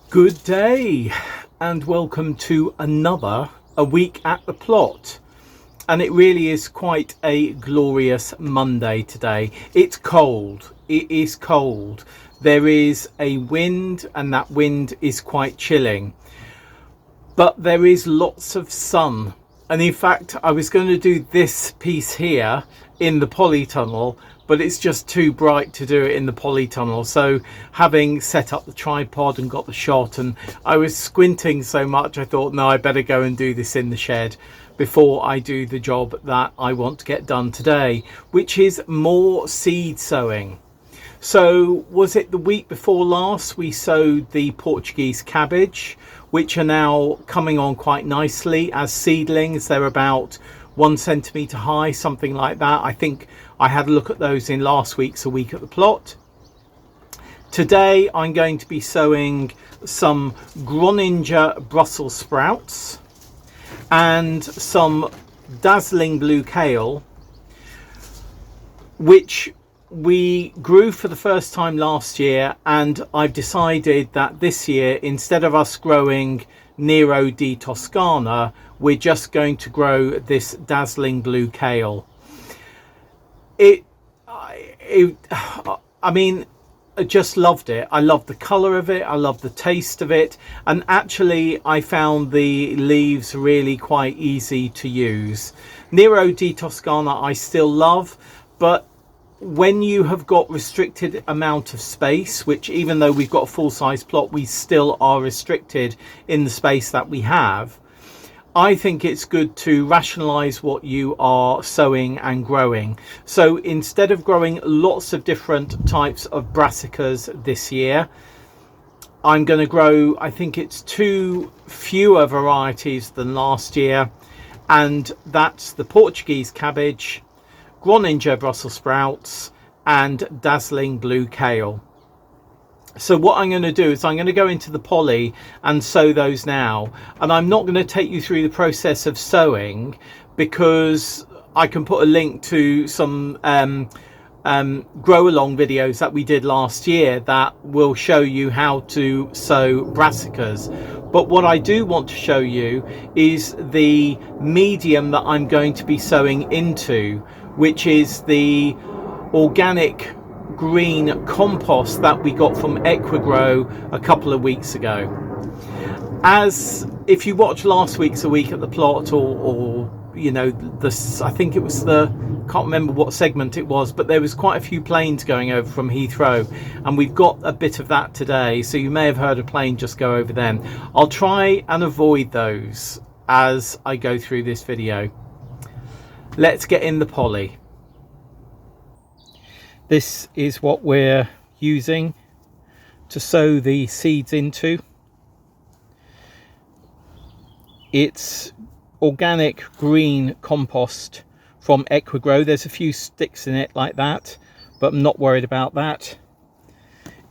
Good day and welcome to a week at the plot, and it really is quite a glorious Monday today. It's cold, it is cold, there is a wind and that wind is quite chilling, but there is lots of sun. And in fact, I was going to do this piece here in the polytunnel, but it's just too bright to do it in the polytunnel. So having set up the tripod and got the shot, and I was squinting so much, I thought, no, I better go and do this in the shed before I do the job that I want to get done today, which is more seed sowing. So was it the week before last we sowed the Portuguese cabbage, which are now coming on quite nicely as seedlings. They're about 1 centimetre high, something like that. I think I had a look at those in last week's A Week at the Plot. Today I'm going to be sowing some Groninger Brussels sprouts and some Dazzling blue kale, which we grew for the first time last year, and I've decided that this year, instead of us growing Nero di Toscana, we're just going to grow this Dazzling blue kale. I mean, I just loved it. I loved the colour of it, I loved the taste of it, and actually I found the leaves really quite easy to use. Nero di Toscana I still love, but when you have got restricted amount of space, which even though we've got a full-size plot, we still are restricted in the space that we have, I think it's good to rationalize what you are sowing and growing. So instead of growing lots of different types of brassicas this year, I'm going to grow, I think it's 2 fewer varieties than last year, and that's the Portuguese cabbage, Groninger Brussels sprouts and Dazzling blue kale. So what I'm going to do is I'm going to go into the poly and sow those now, and I'm not going to take you through the process of sowing because I can put a link to some grow along videos that we did last year that will show you how to sow brassicas. But what I do want to show you is the medium that I'm going to be sowing into, which is the organic green compost that we got from Equigrow a couple of weeks ago. As if you watch last week's A Week at the Plot, or you know, this, I think it was the, can't remember what segment it was, but there was quite a few planes going over from Heathrow, and we've got a bit of that today, so you may have heard a plane just go over then. I'll try and avoid those as I go through this video. Let's get in the poly. This is what we're using to sow the seeds into. It's organic green compost from Equigrow. There's a few sticks in it like that, but I'm not worried about that.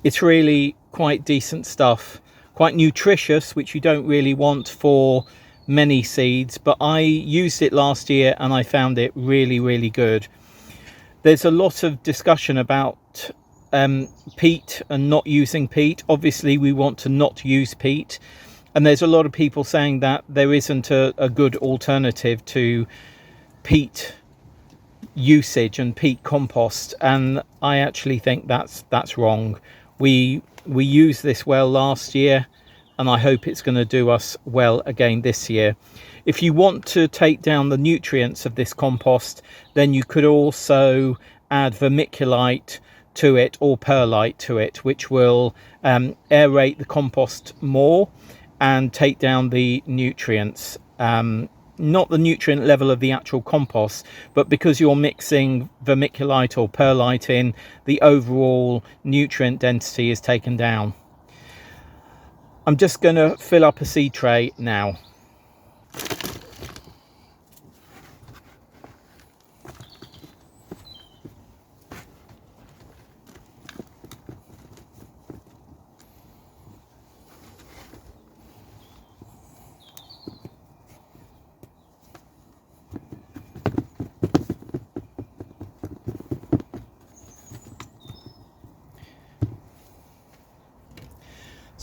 It's really quite decent stuff, quite nutritious, which you don't really want for many seeds, but I used it last year and I found it really good. There's a lot of discussion about peat and not using peat. Obviously we want to not use peat, and there's a lot of people saying that there isn't a good alternative to peat usage and peat compost, and I actually think that's wrong. We used this well last year, and I hope it's going to do us well again this year. If you want to take down the nutrients of this compost, then you could also add vermiculite to it or perlite to it, which will aerate the compost more and take down the nutrients. Not the nutrient level of the actual compost, but because you're mixing vermiculite or perlite in, the overall nutrient density is taken down. I'm just going to fill up a seed tray now.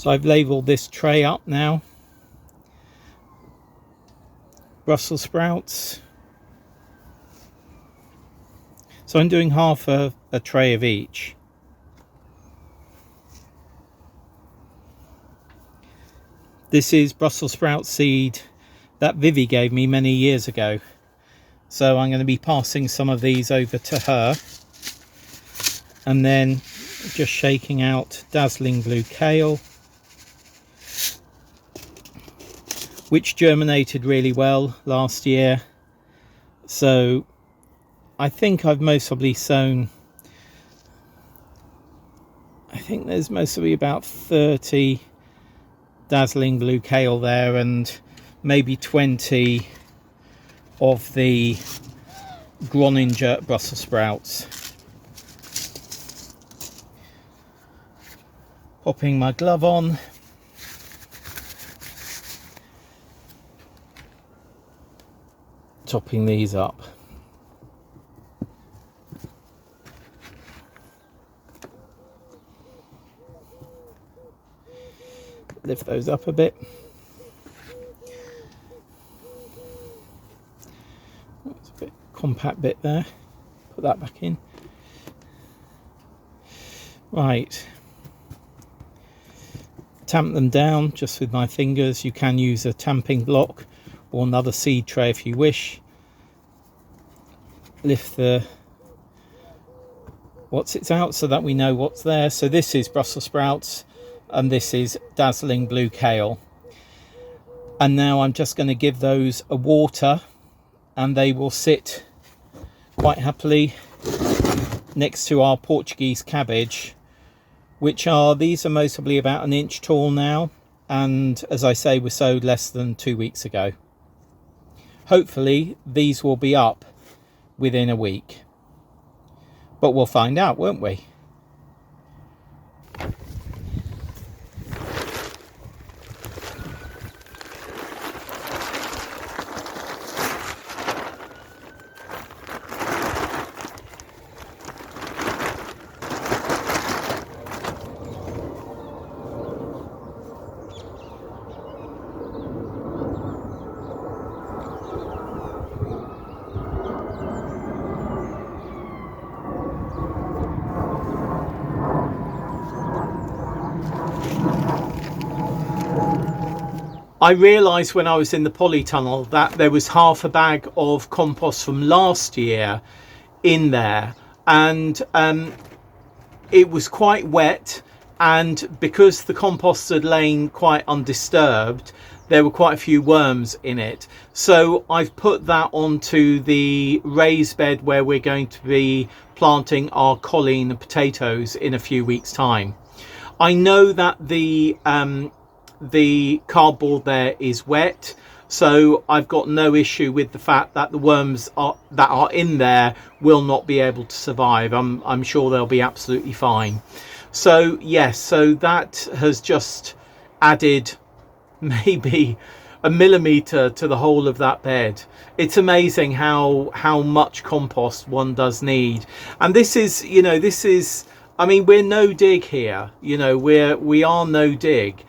So I've labelled this tray up now. Brussels sprouts. So I'm doing half a tray of each. This is Brussels sprout seed that Vivi gave me many years ago. So I'm going to be passing some of these over to her. And then just shaking out Dazzling blue kale, which germinated really well last year. So I think I've mostly sown, I think there's mostly about 30 Dazzling blue kale there, and maybe 20 of the Groninger Brussels sprouts. Popping my glove on. Topping these up. Lift those up a bit. That's a bit compact bit there. Put that back in. Right. Tamp them down just with my fingers. You can use a tamping block or another seed tray if you wish. Lift the what's out so that we know what's there. So this is Brussels sprouts and this is Dazzling blue kale. And now I'm just going to give those a water and they will sit quite happily next to our Portuguese cabbage, which are, these are mostly about an inch tall now, and as I say, were sowed less than 2 weeks ago. Hopefully these will be up within a week, but we'll find out, won't we? I realised when I was in the polytunnel that there was half a bag of compost from last year in there, and it was quite wet, and because the compost had lain quite undisturbed, there were quite a few worms in it. So I've put that onto the raised bed where we're going to be planting our colleen and potatoes in a few weeks' time. I know that the cardboard there is wet, so I've got no issue with the fact that the worms that are in there will not be able to survive. I'm sure they'll be absolutely fine. So yes, so that has just added maybe a millimetre to the whole of that bed. It's amazing how much compost one does need. And this is, you know, this is, I mean, we're no dig here, you know, we are no dig.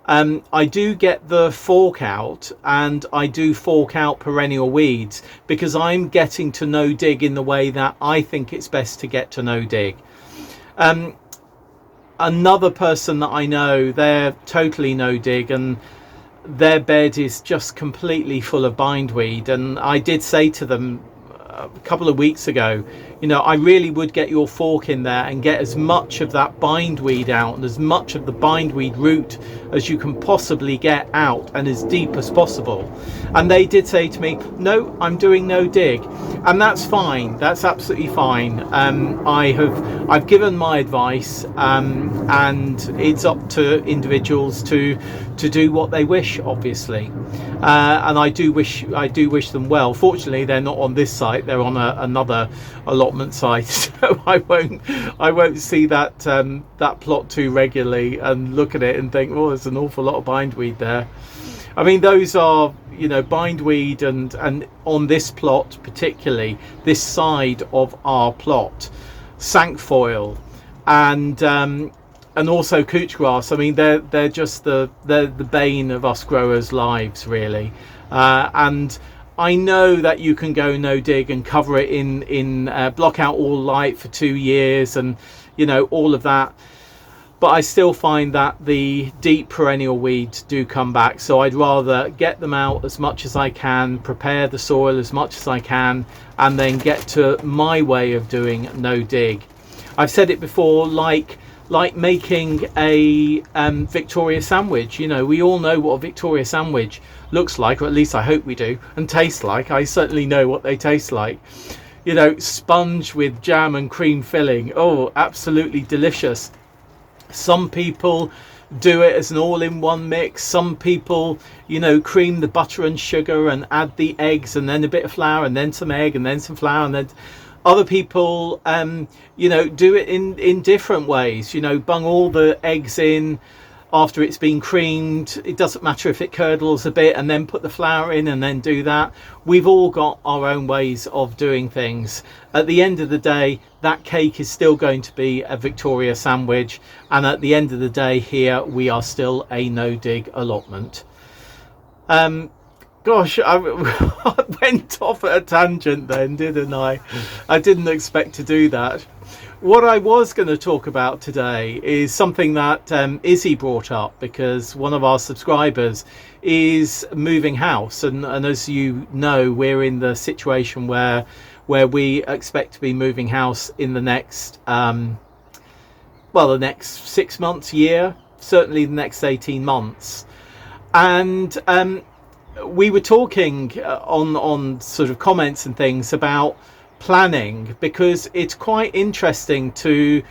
I do get the fork out, and I do fork out perennial weeds because I'm getting to no dig in the way that I think it's best to get to no dig. Another person that I know, they're totally no dig, and their bed is just completely full of bindweed. And I did say to them a couple of weeks ago, you know, I really would get your fork in there and get as much of that bindweed out and as much of the bindweed root as you can possibly get out, and as deep as possible. And they did say to me, no, I'm doing no dig, and that's fine. That's absolutely fine. I've given my advice, and it's up to individuals to do what they wish, obviously. And I do wish them well. Fortunately, they're not on this site; they're on another allotment site, so I won't see that that plot too regularly and look at it and think, oh, there's an awful lot of bindweed there. I mean, those are, you know, bindweed, and on this plot particularly, this side of our plot, sancfoil, and and also couch grass. I mean, they're just they're the bane of us growers' lives, really. And I know that you can go no dig and cover it in block out all light for 2 years, and you know, all of that. But I still find that the deep perennial weeds do come back. So I'd rather get them out as much as I can, prepare the soil as much as I can, and then get to my way of doing no dig. I've said it before, like making a Victoria sandwich. You know, we all know what a Victoria sandwich looks like, or at least I hope we do, and tastes like. I certainly know what they taste like. You know, sponge with jam and cream filling. Oh, absolutely delicious. Some people do it as an all-in-one mix. Some people, you know, cream the butter and sugar and add the eggs and then a bit of flour and then some egg and then some flour, and then other people you know, do it in different ways. You know, bung all the eggs in after it's been creamed. It doesn't matter if it curdles a bit, and then put the flour in and then do that. We've all got our own ways of doing things. At the end of the day, that cake is still going to be a Victoria sandwich, and at the end of the day, here we are still a no dig allotment. Gosh, I went off at a tangent then, didn't I? I didn't expect to do that. What I was going to talk about today is something that Izzy brought up, because one of our subscribers is moving house, and as you know, we're in the situation where we expect to be moving house in the next the next 6 months, year, certainly the next 18 months. And we were talking on sort of comments and things about planning, because it's quite interesting to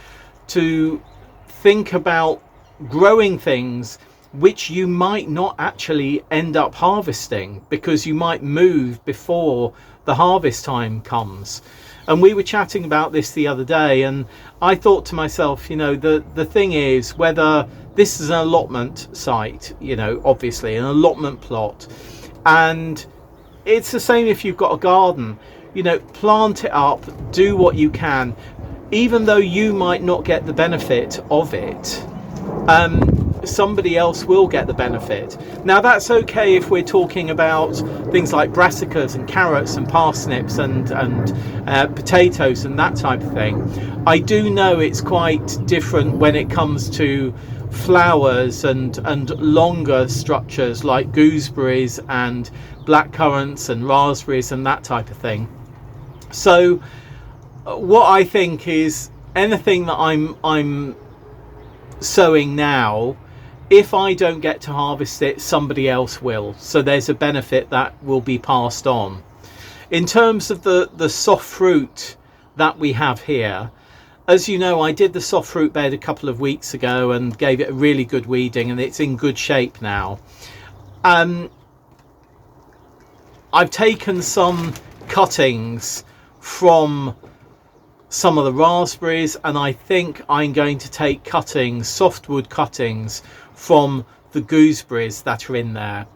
think about growing things which you might not actually end up harvesting, because you might move before the harvest time comes. And we were chatting about this the other day, and I thought to myself, you know, the thing is, whether this is an allotment site, you know, obviously an allotment plot, and it's the same if you've got a garden. You know, plant it up, do what you can, even though you might not get the benefit of it. Somebody else will get the benefit. Now, that's okay if we're talking about things like brassicas and carrots and parsnips and potatoes and that type of thing. I do know it's quite different when it comes to flowers and longer structures like gooseberries and blackcurrants and raspberries and that type of thing. So what I think is, anything that I'm sowing now, if I don't get to harvest it, somebody else will. So there's a benefit that will be passed on. In terms of the soft fruit that we have here, as you know, I did the soft fruit bed a couple of weeks ago and gave it a really good weeding, and it's in good shape now. I've taken some cuttings from some of the raspberries, and I think I'm going to take cuttings, softwood cuttings, from the gooseberries that are in there,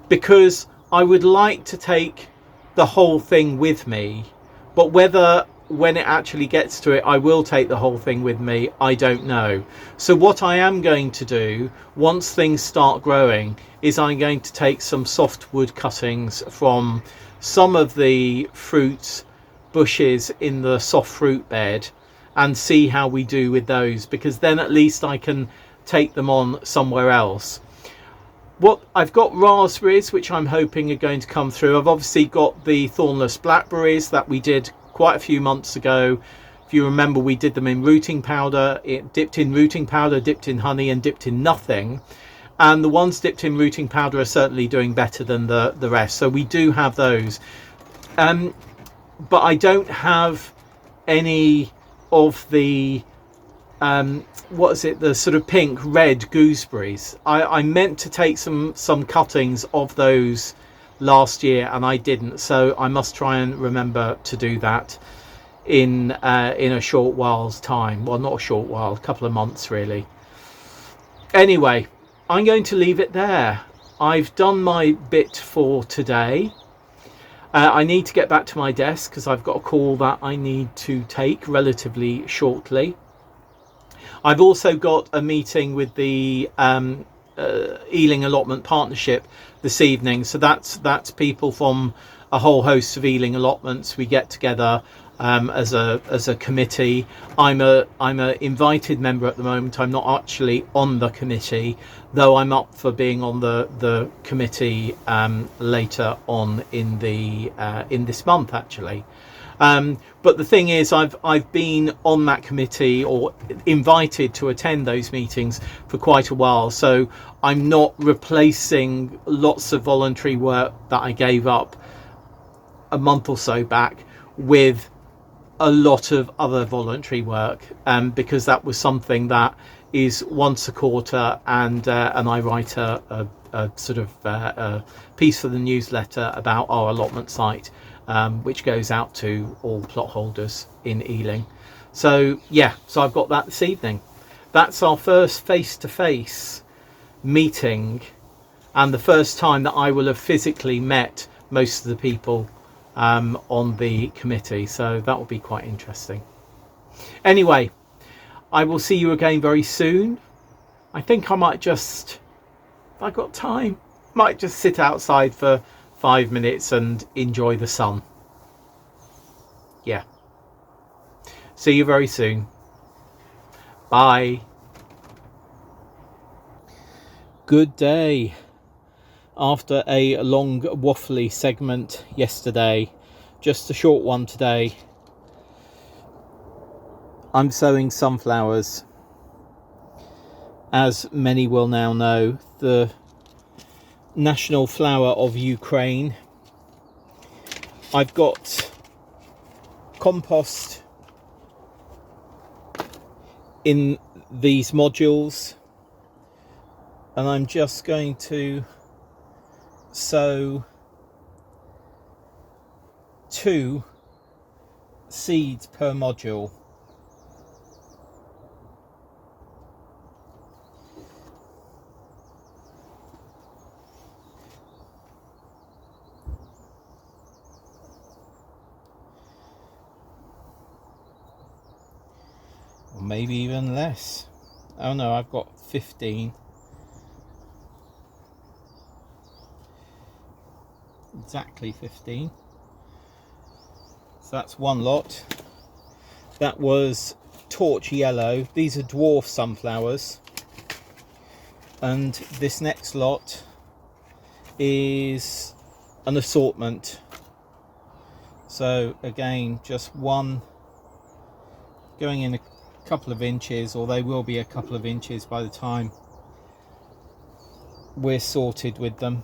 because I would like to take the whole thing with me, but whether when it actually gets to it I will take the whole thing with me, I don't know. So what I am going to do once things start growing is I'm going to take some softwood cuttings from some of the fruit bushes in the soft fruit bed and see how we do with those, because then at least I can take them on somewhere else. What I've got, raspberries which I'm hoping are going to come through. I've obviously got the thornless blackberries that we did quite a few months ago. If you remember, we did them in rooting powder, dipped in rooting powder, dipped in honey and dipped in nothing, and the ones dipped in rooting powder are certainly doing better than the rest. So we do have those, but I don't have any of the what is it, the sort of pink red gooseberries. I meant to take some cuttings of those last year and I didn't, so I must try and remember to do that in a short while's time. Well, not a short while, a couple of months really. Anyway, I'm going to leave it there. I've done my bit for today. I need to get back to my desk because I've got a call that I need to take relatively shortly. I've also got a meeting with the Ealing Allotment Partnership this evening. So that's people from a whole host of Ealing allotments. We get together as a committee. I'm a invited member at the moment. I'm not actually on the committee, though I'm up for being on the committee later on in this month actually. But the thing is, I've been on that committee or invited to attend those meetings for quite a while, so I'm not replacing lots of voluntary work that I gave up a month or so back with a lot of other voluntary work, because that was something that is once a quarter, and I write a sort of a piece for the newsletter about our allotment site, which goes out to all plot holders in Ealing. So yeah, so I've got that this evening. That's our first face-to-face meeting, and the first time that I will have physically met most of the people on the committee, so that will be quite interesting. Anyway, I will see you again very soon. I think I might just, if I got time, might just sit outside for 5 minutes and enjoy the sun. Yeah. See you very soon. Bye. Good day. After a long waffly segment yesterday, just a short one today. I'm sowing sunflowers. As many will now know, the national flower of Ukraine. I've got compost in these modules, and I'm just going to sow 2 seeds per module. Or maybe even less. Oh no, I've got 15. Exactly 15. So that's one lot. That was torch yellow. These are dwarf sunflowers, and this next lot is an assortment. So again, just one going in a couple of inches, or they will be a couple of inches by the time we're sorted with them.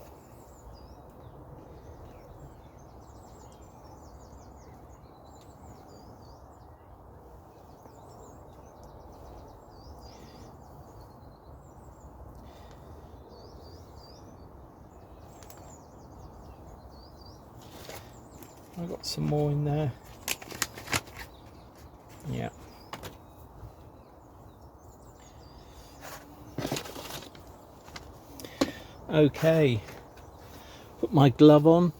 I've got some more in there. Yeah. Okay. Put my glove on.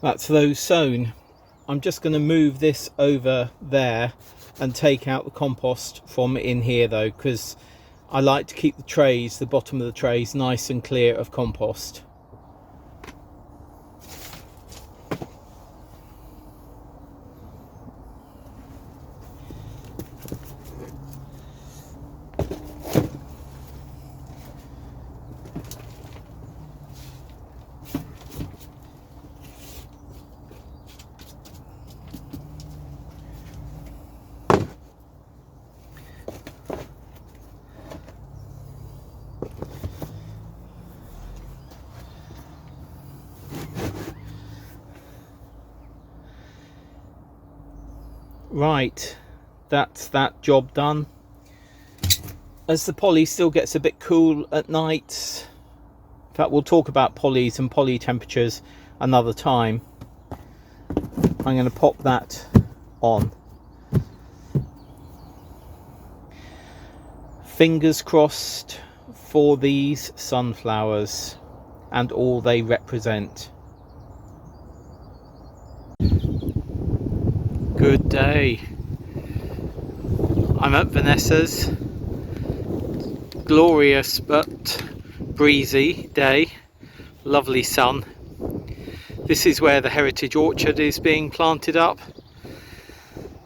That's those sown. I'm just going to move this over there and take out the compost from in here though, because I like to keep the trays, the bottom of the trays, nice and clear of compost. Right, that's that job done. as the poly still gets a bit cool at night. In fact, we'll talk about polys and poly temperatures another time. I'm going to pop that on. Fingers crossed for these sunflowers and all they represent. Good day. I'm at Vanessa's. Glorious but breezy day. Lovely sun. This is where the heritage orchard is being planted up,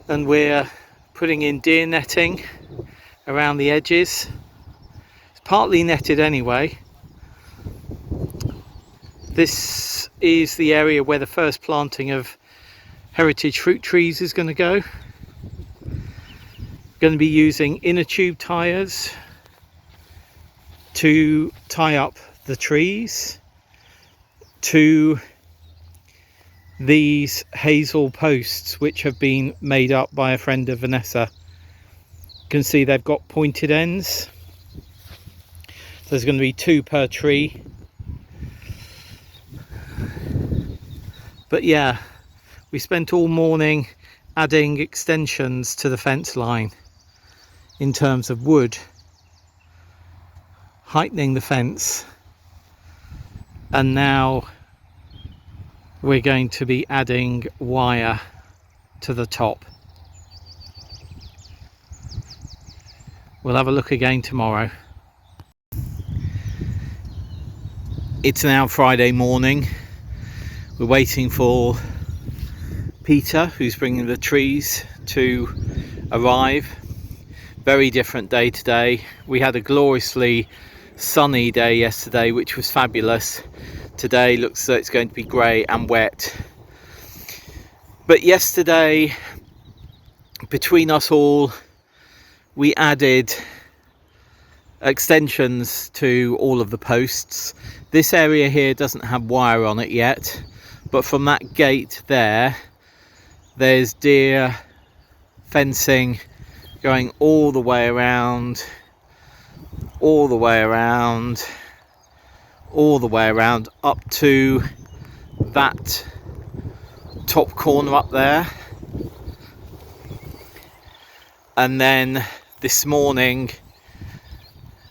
and we're putting in deer netting around the edges. It's partly netted anyway. This is the area where the first planting of heritage fruit trees is going to go. Going to be using inner tube tyres to tie up the trees to these hazel posts, which have been made up by a friend of Vanessa. You can see they've got pointed ends. So there's going to be 2 per tree. But yeah, we spent all morning adding extensions to the fence line in terms of wood, heightening the fence, and now we're going to be adding wire to the top. We'll have a look again tomorrow. It's now Friday morning. We're waiting for Peter, who's bringing the trees, to arrive. Very different day today. We had a gloriously sunny day yesterday, which was fabulous. Today looks like it's going to be grey and wet. But yesterday, between us all, we added extensions to all of the posts. This area here doesn't have wire on it yet, but from that gate there's deer fencing going all the way around, all the way around, all the way around up to that top corner up there. And then this morning,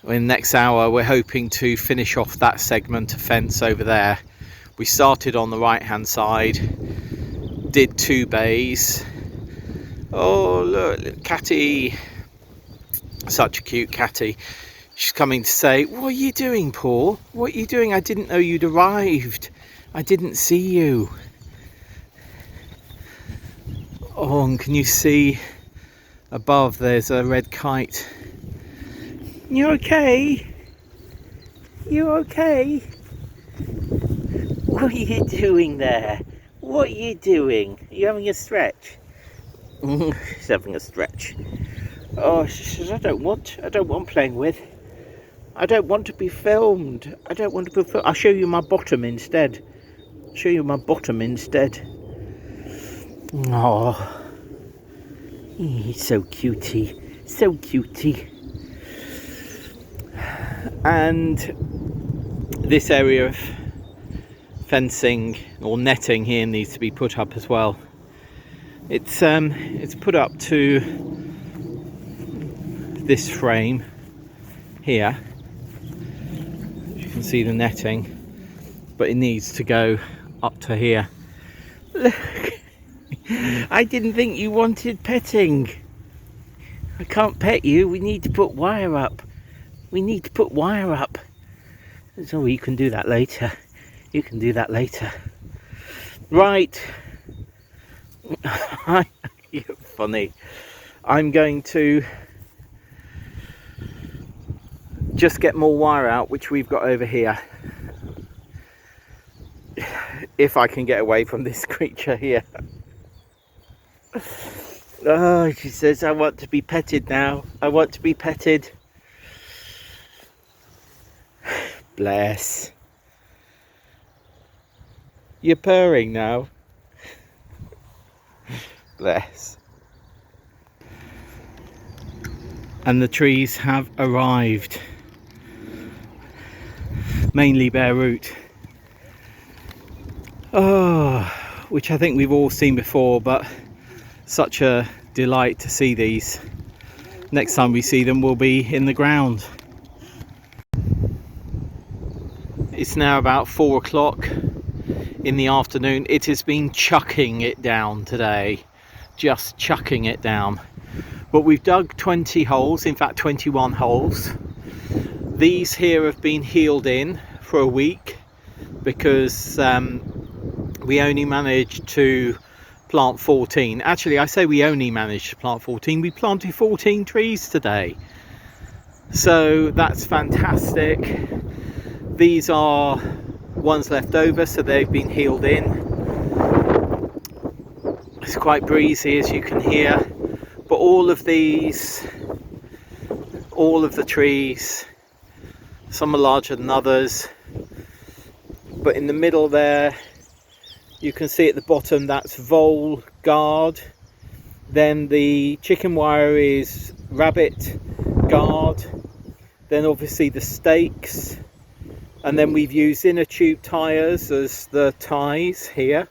in the next hour, we're hoping to finish off that segment of fence over there. We started on the right hand side, did 2 bays. Oh look, little catty, such a cute catty. She's coming to say, what are you doing, Paul? What are you doing? I didn't know you'd arrived. I didn't see you. Oh, and can you see above there's a red kite? You okay? You okay? What are you doing there? What are you doing? Are you having a stretch? She's having a stretch. Oh, she says, I don't want playing with. I don't want to be filmed. I don't want to be filmed. I'll show you my bottom instead. Show you my bottom instead. Oh, he's so cutie. So cutie. And this area of fencing or netting here needs to be put up as well. It's put up to this frame here. You can see the netting, but it needs to go up to here. Look, I didn't think you wanted petting. I can't pet you. We need to put wire up. We need to put wire up. So you can do that later. You can do that later. Right. You're funny. I'm going to just get more wire out, which we've got over here. If I can get away from this creature here. Oh, she says, I want to be petted now. I want to be petted. Bless. You're purring now. Bless. and the trees have arrived, mainly bare root. Oh, which I think we've all seen before, but such a delight to see these. Next time we see them, we'll be in the ground. It's now about 4 o'clock in the afternoon. It has been chucking it down today, just chucking it down. But we've dug 20 holes, in fact 21 holes. These here have been healed in for a week because we only managed to plant 14. Actually, I say we only managed to plant 14. We planted 14 trees today, so that's fantastic. These are ones left over, so they've been healed in. It's quite breezy, as you can hear, but all of these, all of the trees, some are larger than others, but in the middle there you can see at the bottom that's vole guard, then the chicken wire is rabbit guard, then obviously the stakes, and then we've used inner tube tyres as the ties here,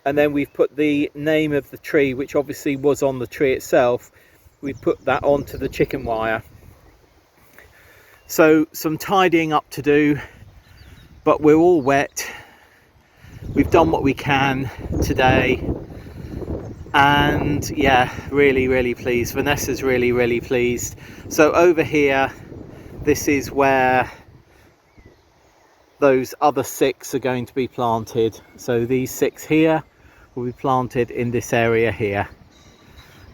and then we've put the name of the tree, which obviously was on the tree itself, we put that onto the chicken wire. So some tidying up to do, but we're all wet. We've done what we can today, and yeah, really pleased. Vanessa's really pleased. So over here, this is where those other 6 are going to be planted. So these 6 here will be planted in this area here,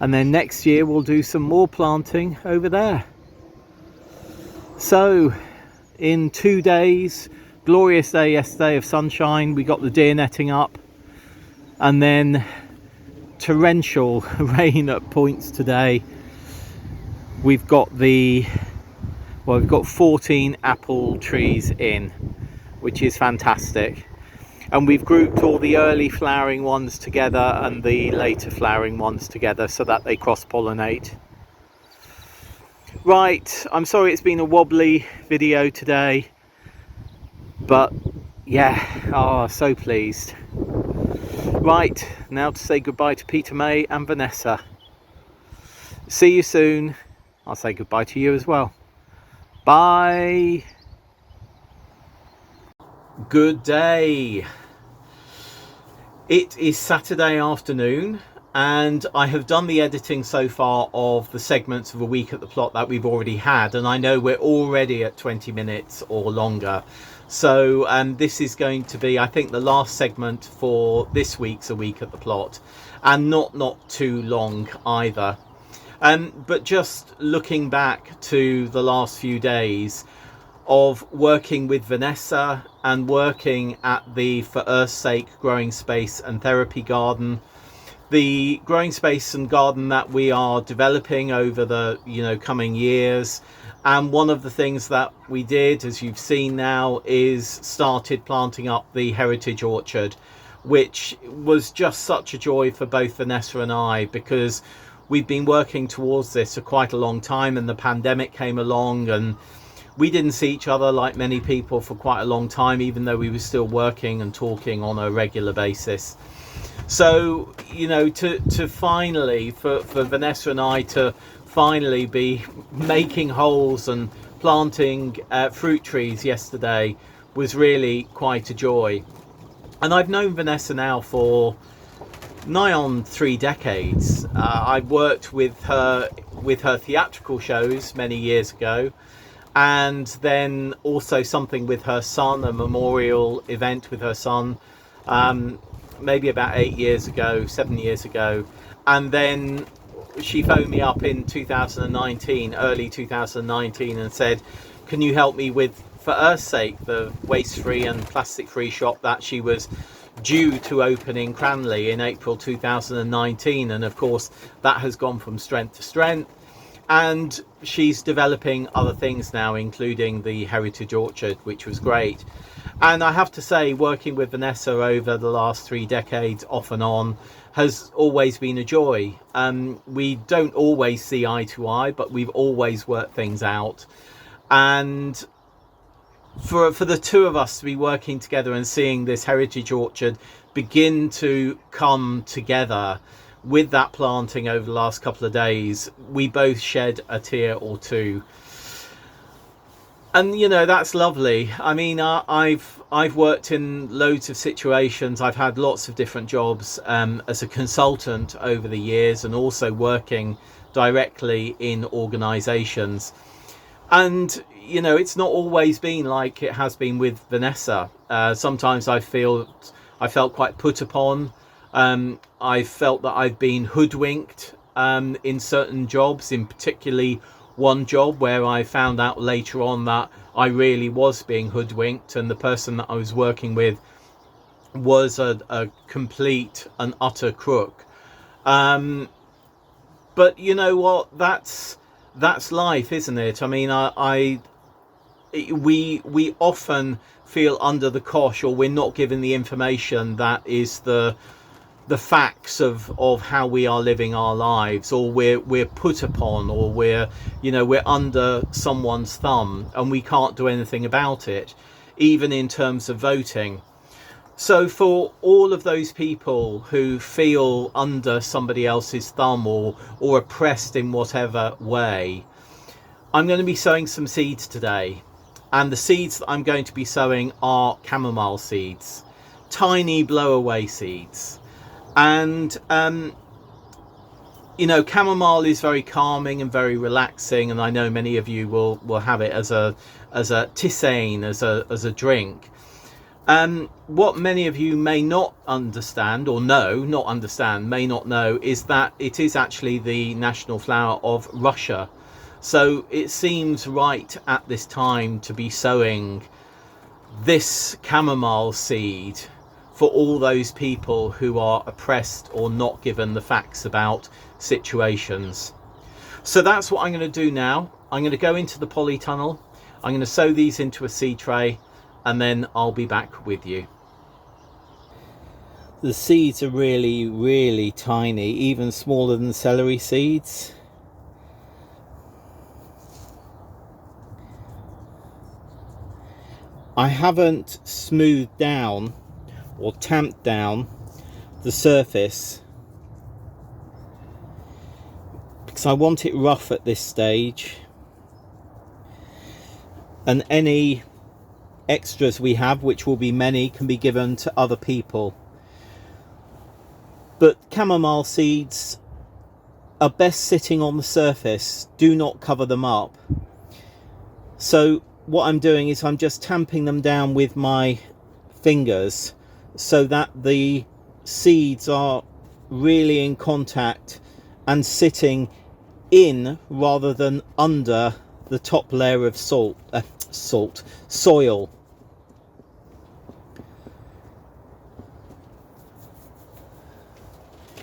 and then next year we'll do some more planting over there. So in 2 days, glorious day yesterday of sunshine, we got the deer netting up, and then torrential rain at points today. We've got we've got 14 apple trees in, which is fantastic, and we've grouped all the early flowering ones together and the later flowering ones together so that they cross-pollinate. Right, I'm sorry it's been a wobbly video today, but yeah, so pleased. Right, now to say goodbye to Peter May and Vanessa. See you soon. I'll say goodbye to you as well. Bye. Good day. It is Saturday afternoon, and I have done the editing so far of the segments of A Week at the Plot that we've already had, and I know we're already at 20 minutes or longer. So this is going to be, I think, the last segment for this week's A Week at the Plot, and not too long either. But just looking back to the last few days of working with Vanessa and working at the For Earth's Sake growing space and therapy garden, the growing space and garden that we are developing over the coming years. And one of the things that we did, as you've seen now, is started planting up the heritage orchard, which was just such a joy for both Vanessa and I, because we've been working towards this for quite a long time, and the pandemic came along and we didn't see each other like many people for quite a long time, even though we were still working and talking on a regular basis. So, to finally, for Vanessa and I to finally be making holes and planting fruit trees yesterday was really quite a joy. And I've known Vanessa now for nigh on 3 decades. I worked with her theatrical shows many years ago, and then also something with her son, a memorial event with her son, maybe about 7 years ago. And then she phoned me up in early 2019, and said, can you help me with For Earth's Sake, the waste-free and plastic-free shop that she was due to open in Cranley in April 2019. And of course that has gone from strength to strength, and she's developing other things now, including the heritage orchard, which was great. And I have to say, working with Vanessa over the last 3 decades off and on has always been a joy. We don't always see eye to eye, but we've always worked things out. And for the two of us to be working together and seeing this heritage orchard begin to come together with that planting over the last couple of days, we both shed a tear or two. And you know, that's lovely. I mean, I've worked in loads of situations. I've had lots of different jobs as a consultant over the years, and also working directly in organisations. And you know, it's not always been like it has been with Vanessa. Sometimes I felt quite put upon. I felt that I've been hoodwinked in certain jobs, in particularly one job where I found out later on that I really was being hoodwinked, and the person that I was working with was a complete and utter crook. But you know what? That's life, isn't it? I mean, we often feel under the cosh, or we're not given the information that is the facts of how we are living our lives, or we're put upon, or we're under someone's thumb and we can't do anything about it, even in terms of voting. So for all of those people who feel under somebody else's thumb or oppressed in whatever way, I'm going to be sowing some seeds today. And the seeds that I'm going to be sowing are chamomile seeds, tiny blowaway seeds. And you know, chamomile is very calming and very relaxing, and I know many of you will have it as a tisane, as a drink. What many of you may not understand, or may not know, is that it is actually the national flower of Russia. So it seems right at this time to be sowing this chamomile seed for all those people who are oppressed or not given the facts about situations. So that's what I'm going to do now. I'm going to go into the polytunnel. I'm going to sow these into a seed tray, and then I'll be back with you. The seeds are really, really tiny, even smaller than celery seeds. I haven't smoothed down or tamped down the surface because I want it rough at this stage, and any extras we have, which will be many, can be given to other people. But chamomile seeds are best sitting on the surface. Do not cover them up. So what I'm doing is I'm just tamping them down with my fingers so that the seeds are really in contact and sitting in rather than under the top layer of soil.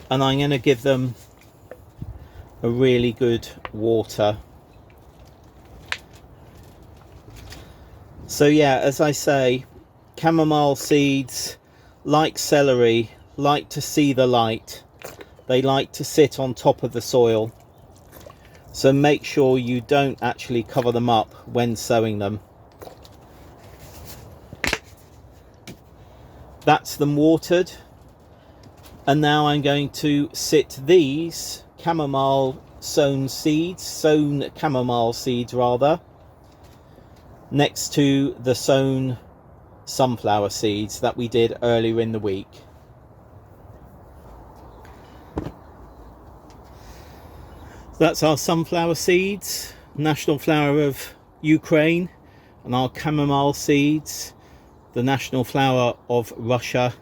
And I'm going to give them a really good water. So yeah, as I say, chamomile seeds, like celery, like to see the light. They like to sit on top of the soil. So make sure you don't actually cover them up when sowing them. That's them watered. And now I'm going to sit these chamomile sown chamomile seeds rather, next to the sown sunflower seeds that we did earlier in the week. That's our sunflower seeds, national flower of Ukraine, and our chamomile seeds, the national flower of Russia,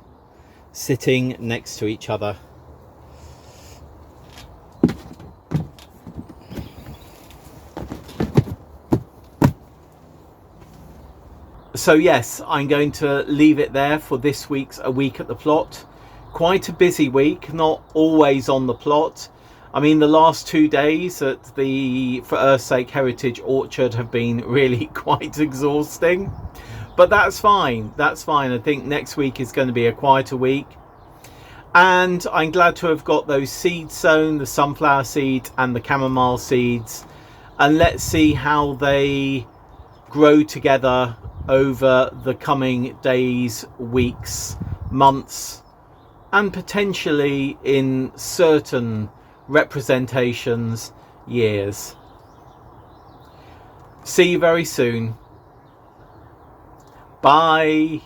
sitting next to each other. So yes, I'm going to leave it there for this week's A Week at the Plot. Quite a busy week, not always on the plot. I mean, the last 2 days at the For Earth's Sake Heritage Orchard have been really quite exhausting. But that's fine. That's fine. I think next week is going to be a quieter week. And I'm glad to have got those seeds sown, the sunflower seed and the chamomile seeds. And let's see how they grow together over the coming days, weeks, months, and potentially in certain representations, years. See you very soon. Bye.